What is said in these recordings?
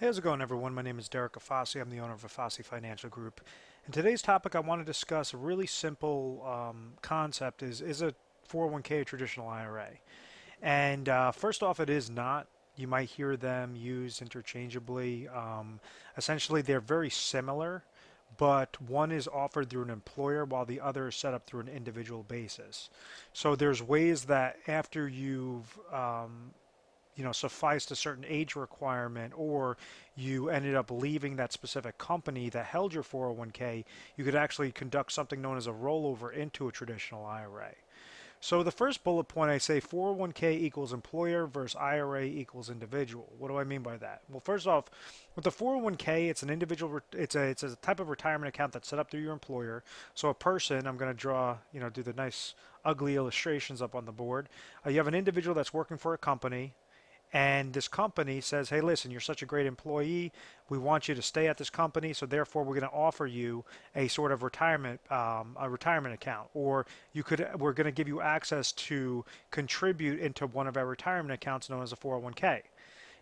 Hey, how's it going, everyone? My name is Derek Afasi. I'm the owner of Afasi Financial Group. And today's topic I want to discuss a really simple concept is a 401k a traditional IRA. And first off, it is not. You might hear them used interchangeably. Essentially, they're very similar, but one is offered through an employer while the other is set up through an individual basis. So there's ways that after you've sufficed a certain age requirement, or you ended up leaving that specific company that held your 401k, you could actually conduct something known as a rollover into a traditional IRA. So the first bullet point, I say 401k equals employer versus IRA equals individual. What do I mean by that? Well, first off, with the 401k, it's an individual, it's a type of retirement account that's set up through your employer. So a person, I'm going to draw, do the nice ugly illustrations up on the board. You have an individual that's working for a company, and this company says, hey, listen, you're such a great employee. We want you to stay at this company, so therefore we're going to offer you a sort of a retirement account, or we're going to give you access to contribute into one of our retirement accounts known as a 401k.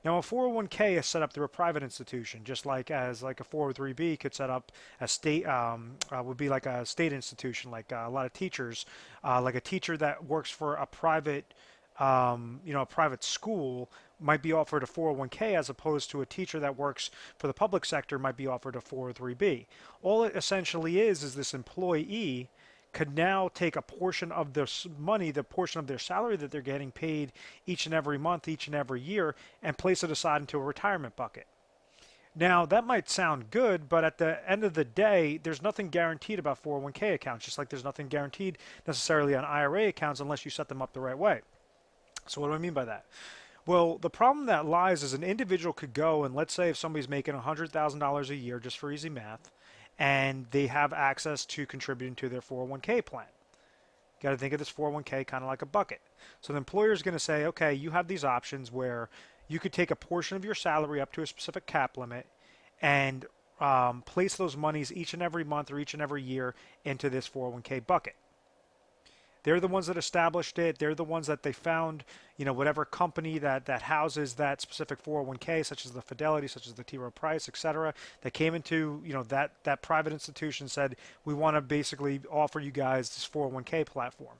Now, a 401k is set up through a private institution, just like as like a 403b could set up a state would be like a state institution, like a lot of teachers, like a teacher that works for a private a private school might be offered a 401k, as opposed to a teacher that works for the public sector might be offered a 403b. All it essentially is this employee could now take a portion of their money, the portion of their salary that they're getting paid each and every month, each and every year, and place it aside into a retirement bucket. Now, that might sound good, but at the end of the day, there's nothing guaranteed about 401k accounts, just like there's nothing guaranteed necessarily on IRA accounts unless you set them up the right way. So what do I mean by that? Well, the problem that lies is an individual could go and, let's say if somebody's making $100,000 a year, just for easy math, and they have access to contributing to their 401k plan. You got to think of this 401k kind of like a bucket. So the employer is going to say, okay, you have these options where you could take a portion of your salary up to a specific cap limit and place those monies each and every month or each and every year into this 401k bucket. They're the ones that established it. They're the ones that they found, whatever company that houses that specific 401k, such as the Fidelity, such as the T. Rowe Price, etc., that came into, that private institution, said, we want to basically offer you guys this 401k platform.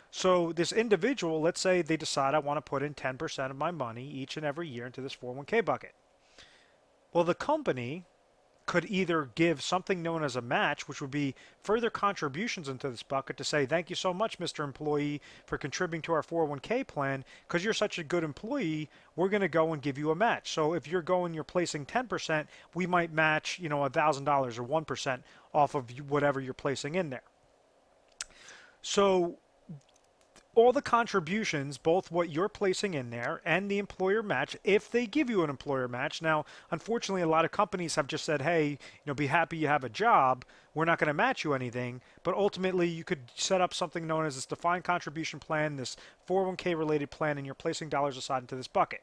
So this individual, let's say they decide, I want to put in 10% of my money each and every year into this 401k bucket. Well, the company could either give something known as a match, which would be further contributions into this bucket to say, thank you so much, Mr. Employee, for contributing to our 401k plan. Because you're such a good employee, we're going to go and give you a match. So if you're placing 10%, we might match, $1,000 or 1% off of whatever you're placing in there. So all the contributions, both what you're placing in there and the employer match, if they give you an employer match. Now, unfortunately, a lot of companies have just said, hey, be happy you have a job. We're not going to match you anything. But ultimately, you could set up something known as this defined contribution plan, this 401k related plan, and you're placing dollars aside into this bucket.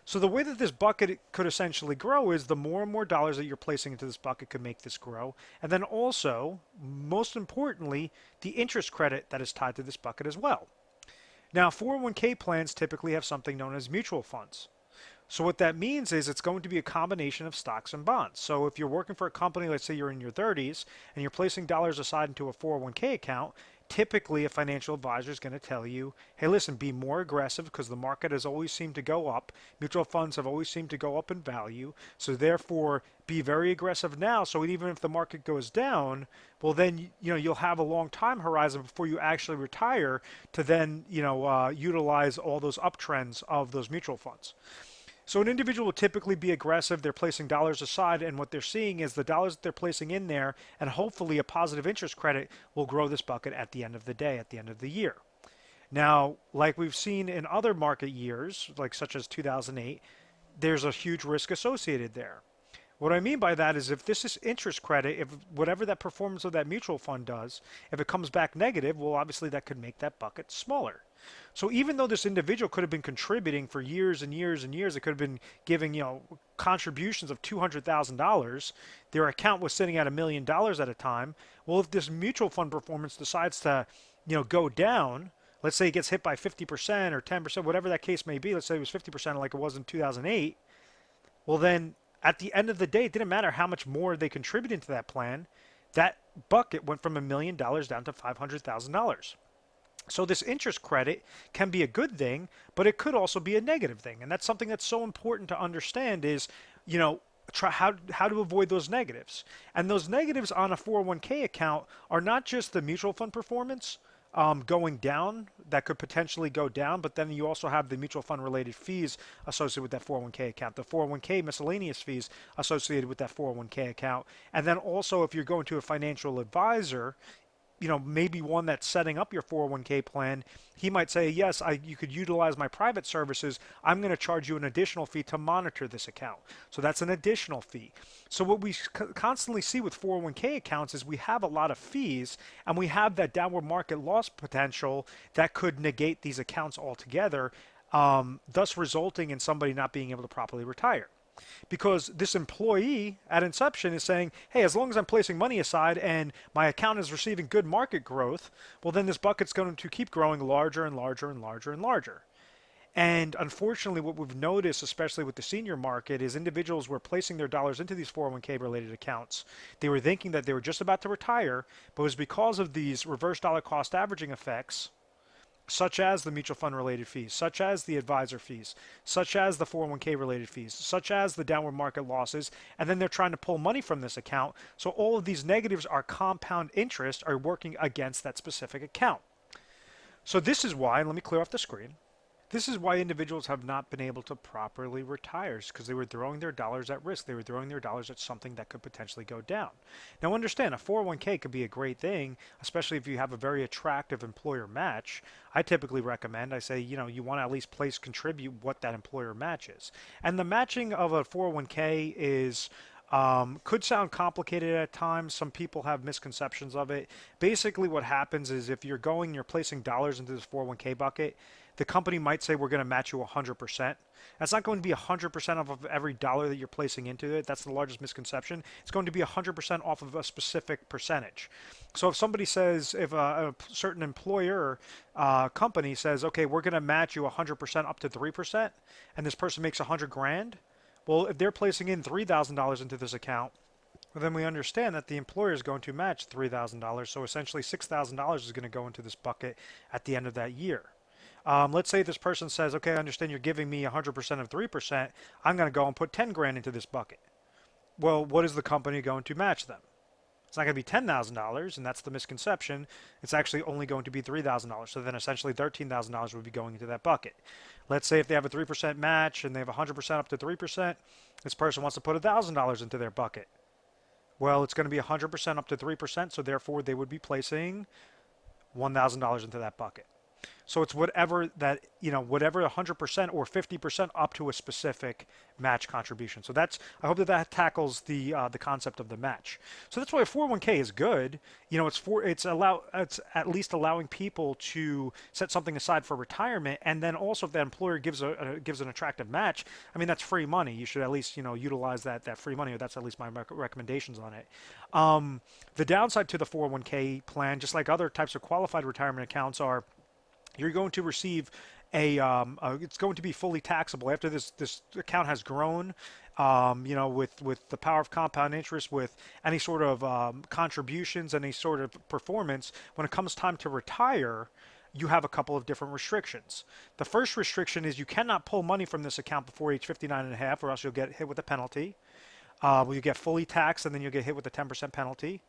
So the way that this bucket could essentially grow is the more and more dollars that you're placing into this bucket could make this grow. And then also, most importantly, the interest credit that is tied to this bucket as well. Now, 401k plans typically have something known as mutual funds. So what that means is it's going to be a combination of stocks and bonds. So if you're working for a company, let's say you're in your 30s, and you're placing dollars aside into a 401k account, typically a financial advisor is going to tell you, hey, listen, be more aggressive because the market has always seemed to go up. Mutual funds have always seemed to go up in value. So therefore, be very aggressive now. So even if the market goes down, well, then, you'll have a long time horizon before you actually retire to then, utilize all those uptrends of those mutual funds. So an individual will typically be aggressive. They're placing dollars aside, and what they're seeing is the dollars that they're placing in there, and hopefully a positive interest credit will grow this bucket at the end of the day, at the end of the year. Now, like we've seen in other market years, like such as 2008, there's a huge risk associated there. What I mean by that is if this is interest credit, if whatever that performance of that mutual fund does, if it comes back negative, well, obviously that could make that bucket smaller. So even though this individual could have been contributing for years and years and years, it could have been giving, contributions of $200,000, their account was sitting at $1 million at a time. Well, if this mutual fund performance decides to, go down, let's say it gets hit by 50% or 10%, whatever that case may be, let's say it was 50% like it was in 2008, Well, then at the end of the day, it didn't matter how much more they contributed into that plan. That bucket went from $1 million down to $500,000. So this interest credit can be a good thing, but it could also be a negative thing. And that's something that's so important to understand is, you know, try how to avoid those negatives. And those negatives on a 401k account are not just the mutual fund performance going down, that could potentially go down, but then you also have the mutual fund related fees associated with that 401k account, the 401k miscellaneous fees associated with that 401k account. And then also if you're going to a financial advisor, you know, maybe one that's setting up your 401k plan, he might say, yes, you could utilize my private services. I'm going to charge you an additional fee to monitor this account. So that's an additional fee. So what we constantly see with 401k accounts is we have a lot of fees and we have that downward market loss potential that could negate these accounts altogether, thus resulting in somebody not being able to properly retire. Because this employee at inception is saying, hey, as long as I'm placing money aside and my account is receiving good market growth, well, then this bucket's going to keep growing larger and larger and larger and larger. And unfortunately, what we've noticed, especially with the senior market, is individuals were placing their dollars into these 401k related accounts. They were thinking that they were just about to retire, but it was because of these reverse dollar cost averaging effects, such as the mutual fund related fees, such as the advisor fees, such as the 401k related fees, such as the downward market losses, and then they're trying to pull money from this account. So all of these negatives are compound interest are working against that specific account. So this is why, and let me clear off the screen. This is why individuals have not been able to properly retire, because they were throwing their dollars at risk. They were throwing their dollars at something that could potentially go down. Now understand, a 401k could be a great thing, especially if you have a very attractive employer match. I typically recommend, I say, you know, you want to at least contribute what that employer matches. And the matching of a 401k is could sound complicated at times. Some people have misconceptions of it. Basically, what happens is if you're placing dollars into this 401k bucket, the company might say we're going to match you 100%. That's not going to be 100% off of every dollar that you're placing into it. That's the largest misconception. It's going to be 100% off of a specific percentage. So if somebody says, if a certain employer company says, okay, we're going to match you 100% up to 3%, and this person makes 100 grand, well, if they're placing in $3,000 into this account, well, then we understand that the employer is going to match $3,000. So essentially $6,000 is going to go into this bucket at the end of that year. Let's say this person says, okay, I understand you're giving me 100% of 3%. I'm going to go and put 10 grand into this bucket. Well, what is the company going to match them? It's not going to be $10,000, and that's the misconception. It's actually only going to be $3,000. So then essentially $13,000 would be going into that bucket. Let's say if they have a 3% match and they have 100% up to 3%, this person wants to put $1,000 into their bucket. Well, it's going to be 100% up to 3%, so therefore they would be placing $1,000 into that bucket. So it's whatever that, you know, whatever 100% or 50% up to a specific match contribution. So that's, I hope that that tackles the concept of the match. So that's why a 401k is good. You know, it's at least allowing people to set something aside for retirement, and then also if that employer gives an attractive match, I mean that's free money. You should at least, you know, utilize that free money, or that's at least my recommendations on it. The downside to the 401k plan, just like other types of qualified retirement accounts, are you're going to receive it's going to be fully taxable after this account has grown. You know, with the power of compound interest, with any sort of contributions, any sort of performance, when it comes time to retire, you have a couple of different restrictions. The first restriction is you cannot pull money from this account before age 59 and a half, or else you'll get hit with a penalty. Well, you get fully taxed, and then you'll get hit with a 10% penalty.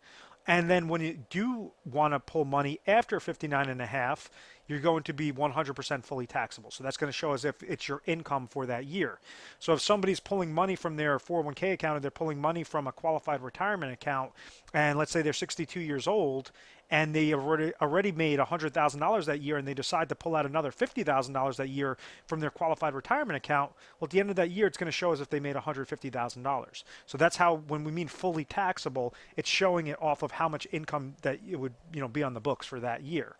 And then when you do want to pull money after 59 and a half, you're going to be 100% fully taxable. So that's going to show as if it's your income for that year. So if somebody's pulling money from their 401k account, or they're pulling money from a qualified retirement account, and let's say they're 62 years old, and they already made $100,000 that year, and they decide to pull out another $50,000 that year from their qualified retirement account, well, at the end of that year, it's going to show as if they made $150,000. So that's how, when we mean fully taxable, it's showing it off of how much income that it would, you know, be on the books for that year.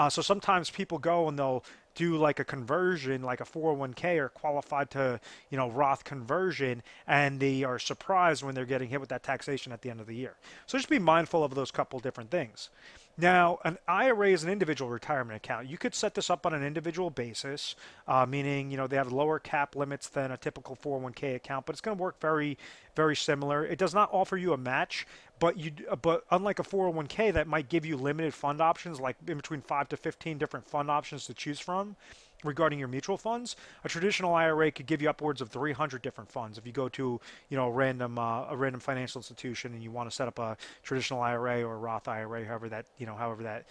So sometimes people go and they'll do like a conversion, like a 401k, or qualified to, you know, Roth conversion, and they are surprised when they're getting hit with that taxation at the end of the year. So just be mindful of those couple different things. Now, an IRA is an individual retirement account. You could set this up on an individual basis, meaning they have lower cap limits than a typical 401k account, but it's going to work very, very similar. It does not offer you a match, but unlike a 401k that might give you limited fund options, like in between 5 to 15 different fund options to choose from, regarding your mutual funds, a traditional IRA could give you upwards of 300 different funds. If you go to, a random financial institution and you want to set up a traditional IRA or a Roth IRA, however that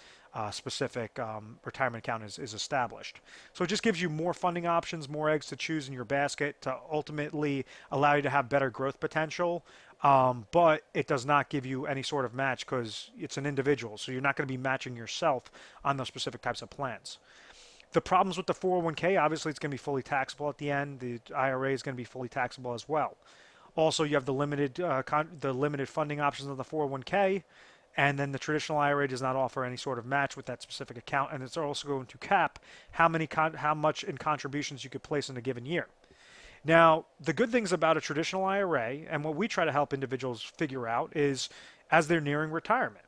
specific retirement account is established. So it just gives you more funding options, more eggs to choose in your basket to ultimately allow you to have better growth potential. But it does not give you any sort of match because it's an individual. So you're not going to be matching yourself on those specific types of plans. The problems with the 401k, obviously, it's going to be fully taxable at the end. The IRA is going to be fully taxable as well. Also, you have the limited funding options on the 401k, and then the traditional IRA does not offer any sort of match with that specific account, and it's also going to cap how much in contributions you could place in a given year. Now, the good things about a traditional IRA, and what we try to help individuals figure out, is as they're nearing retirement.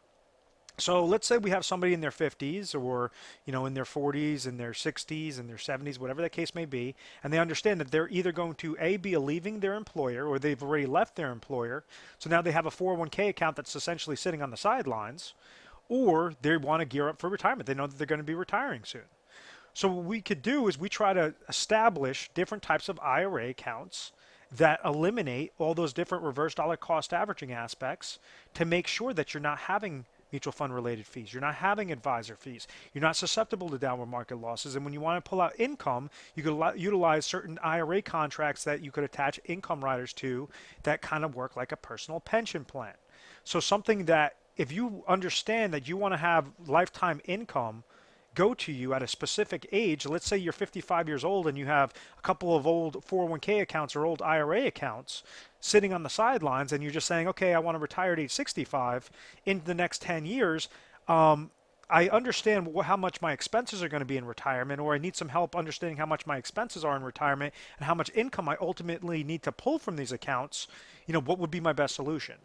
So let's say we have somebody in their 50s or in their 40s, in their 60s, in their 70s, whatever that case may be, and they understand that they're either going to be leaving their employer or they've already left their employer. So now they have a 401k account that's essentially sitting on the sidelines, or they want to gear up for retirement. They know that they're going to be retiring soon. So what we could do is we try to establish different types of IRA accounts that eliminate all those different reverse dollar cost averaging aspects to make sure that you're not having mutual fund related fees. You're not having advisor fees. You're not susceptible to downward market losses. And when you want to pull out income, you could utilize certain IRA contracts that you could attach income riders to that kind of work like a personal pension plan. So something that if you understand that you want to have lifetime income go to you at a specific age, let's say you're 55 years old and you have a couple of old 401k accounts or old IRA accounts sitting on the sidelines and you're just saying, okay, I want to retire at age 65 in the next 10 years. I understand how much my expenses are going to be in retirement, or I need some help understanding how much my expenses are in retirement and how much income I ultimately need to pull from these accounts. What would be my best solution?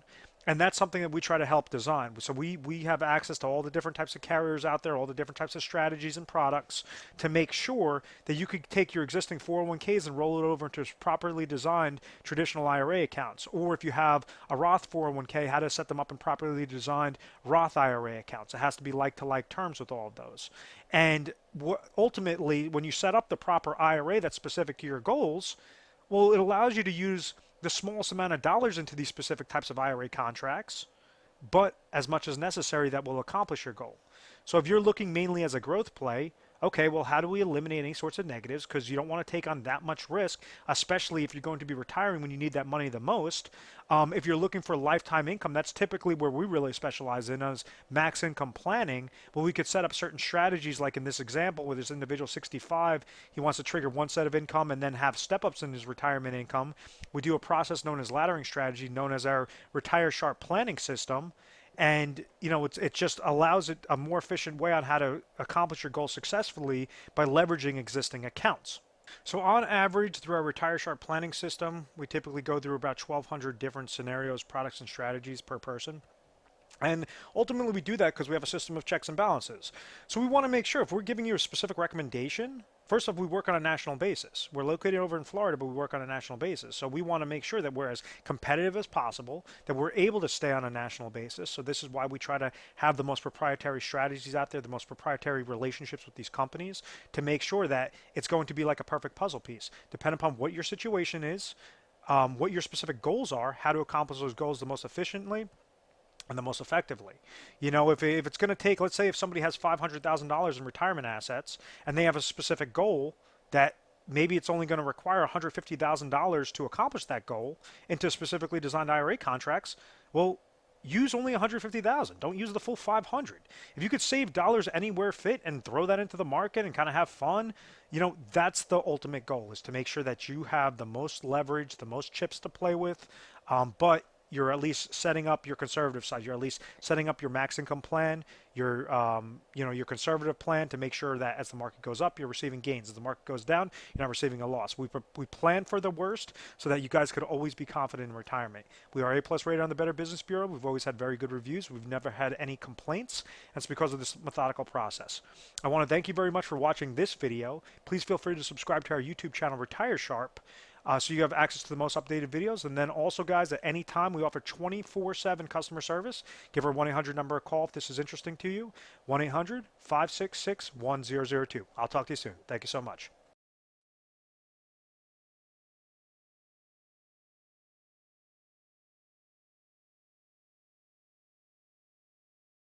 And that's something that we try to help design. So we have access to all the different types of carriers out there, all the different types of strategies and products to make sure that you could take your existing 401ks and roll it over into properly designed traditional IRA accounts. Or if you have a Roth 401k, how to set them up in properly designed Roth IRA accounts. It has to be like-to-like terms with all of those. And ultimately, when you set up the proper IRA that's specific to your goals, well, it allows you to use the smallest amount of dollars into these specific types of IRA contracts, but as much as necessary that will accomplish your goal. So if you're looking mainly as a growth play, okay, well, how do we eliminate any sorts of negatives? Because you don't want to take on that much risk, especially if you're going to be retiring when you need that money the most. If you're looking for lifetime income, that's typically where we really specialize in as max income planning. But we could set up certain strategies, like in this example, where this individual 65, he wants to trigger one set of income and then have step-ups in his retirement income. We do a process known as laddering strategy, known as our Retire Sharp planning system. And it just allows it a more efficient way on how to accomplish your goal successfully by leveraging existing accounts. So on average, through our Retire Sharp planning system, we typically go through about 1,200 different scenarios, products, and strategies per person. And ultimately, we do that because we have a system of checks and balances. So we want to make sure if we're giving you a specific recommendation, first off, we work on a national basis. We're located over in Florida, but we work on a national basis. So we want to make sure that we're as competitive as possible, that we're able to stay on a national basis. So this is why we try to have the most proprietary strategies out there, the most proprietary relationships with these companies to make sure that it's going to be like a perfect puzzle piece. Depending upon what your situation is, what your specific goals are, how to accomplish those goals the most efficiently, and the most effectively. If it's going to take, let's say if somebody has $500,000 in retirement assets and they have a specific goal that maybe it's only going to require $150,000 to accomplish that goal into specifically designed IRA contracts, well, use only $150,000. Don't use the full 500. If you could save dollars anywhere fit and throw that into the market and kind of have fun, that's the ultimate goal, is to make sure that you have the most leverage, the most chips to play with, but you're at least setting up your conservative side. You're at least setting up your max income plan, your your conservative plan to make sure that as the market goes up, you're receiving gains. As the market goes down, you're not receiving a loss. We plan for the worst so that you guys could always be confident in retirement. We are A+ rated on the Better Business Bureau. We've always had very good reviews. We've never had any complaints. That's because of this methodical process. I want to thank you very much for watching this video. Please feel free to subscribe to our YouTube channel, Retire Sharp, so you have access to the most updated videos. And then also, guys, at any time, we offer 24/7 customer service. Give our 1-800 number a call if this is interesting to you. 1-800-566-1002. I'll talk to you soon. Thank you so much.